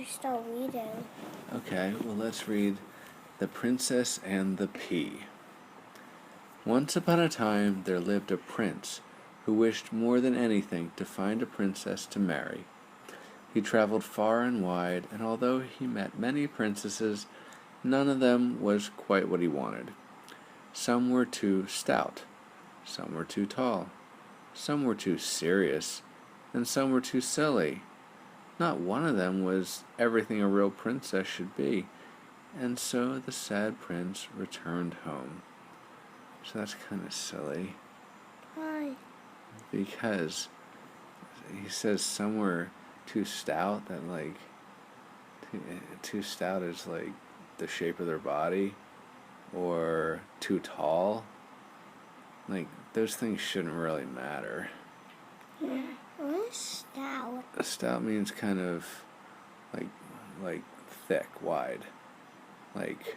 start reading. Okay, well, let's read The Princess and the Pea. Once upon a time there lived a prince who wished more than anything to find a princess to marry. He traveled far and wide, and although he met many princesses, none of them was quite what he wanted. Some were too stout, some were too tall, some were too serious, and some were too silly. Not one of them was everything a real princess should be, and so the sad prince returned home. So that's kind of silly. Why? Because he says some were too stout, that like too stout is like the shape of their body, or too tall. Like those things shouldn't really matter. Yeah. What is stout? Stout means kind of like thick, wide, like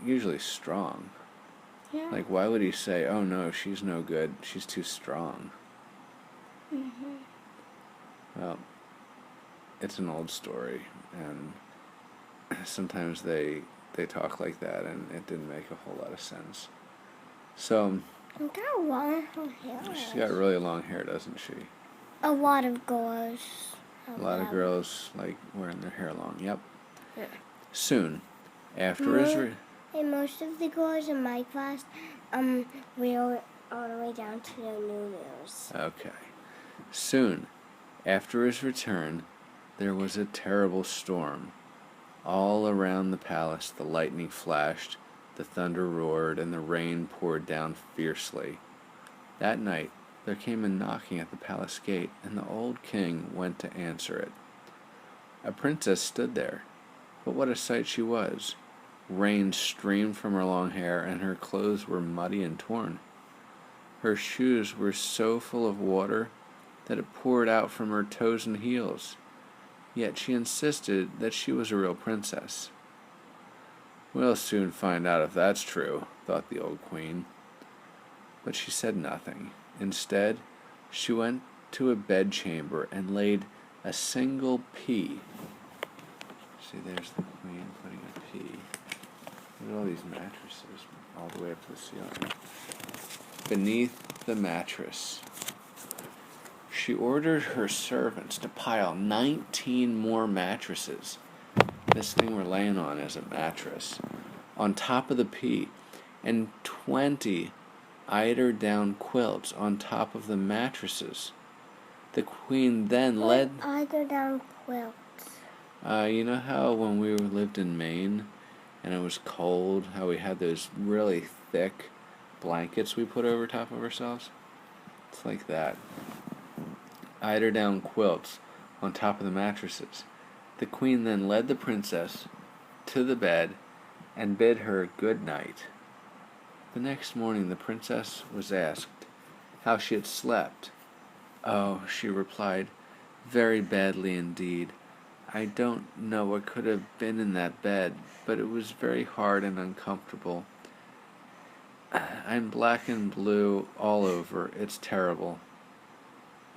usually strong. Yeah. Like why would he say, "Oh no, she's no good. She's too strong"? Mhm. Well, it's an old story, and sometimes they talk like that, and it didn't make a whole lot of sense. So Look how long her hair is. she's got really long hair, doesn't she? A lot of girls. A lot of girls like wearing their hair long. Yep. Yeah. Soon, after his And most of the girls in my class, wear all the way down to their noodles. Okay. Soon, after his return, there was a terrible storm. All around the palace the lightning flashed, the thunder roared, and the rain poured down fiercely. That night there came a knocking at the palace gate, and the old king went to answer it. A princess stood there, but what a sight she was! Rain streamed from her long hair, and her clothes were muddy and torn. Her shoes were so full of water that it poured out from her toes and heels. Yet she insisted that she was a real princess. "We'll soon find out if that's true," thought the old queen. But she said nothing. Instead, she went to a bedchamber and laid a single pea. See, there's the queen putting a pea. Look at all these mattresses all the way up to the ceiling. Beneath the mattress, she ordered her servants to pile 19 more mattresses. This thing we're laying on is a mattress. On top of the pea, and 20 eider-down quilts on top of the mattresses. The queen then led... Eider-down quilts? You know how when we lived in Maine and it was cold, how we had those really thick blankets we put over top of ourselves? It's like that. Eider-down quilts on top of the mattresses. The queen then led the princess to the bed and bid her good night. The next morning the princess was asked how she had slept. "Oh," she replied, "very badly indeed. I don't know what could have been in that bed, but it was very hard and uncomfortable. I'm black and blue all over. It's terrible."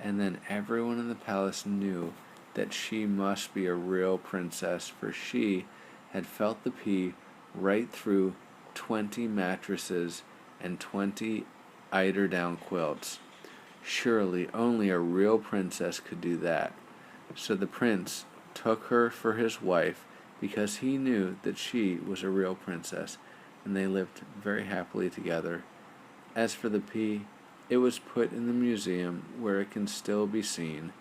And then everyone in the palace knew that she must be a real princess, for she had felt the pea right through 20 mattresses and 20 eider-down quilts. Surely only a real princess could do that. So the prince took her for his wife because he knew that she was a real princess, and they lived very happily together. As for the pea, it was put in the museum where it can still be seen,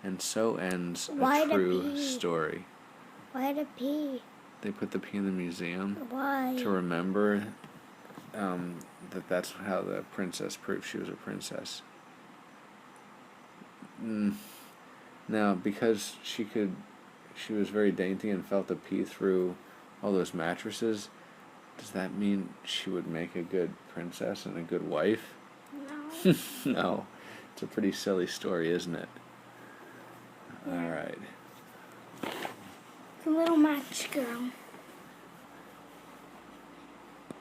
and so ends a true story. Why the pea? They put the pea in the museum. Why? To remember that's how the princess proved she was a princess. Now, because she was very dainty and felt the pea through all those mattresses, does that mean she would make a good princess and a good wife? No. No. It's a pretty silly story, isn't it? Yeah. All right. The little match girl.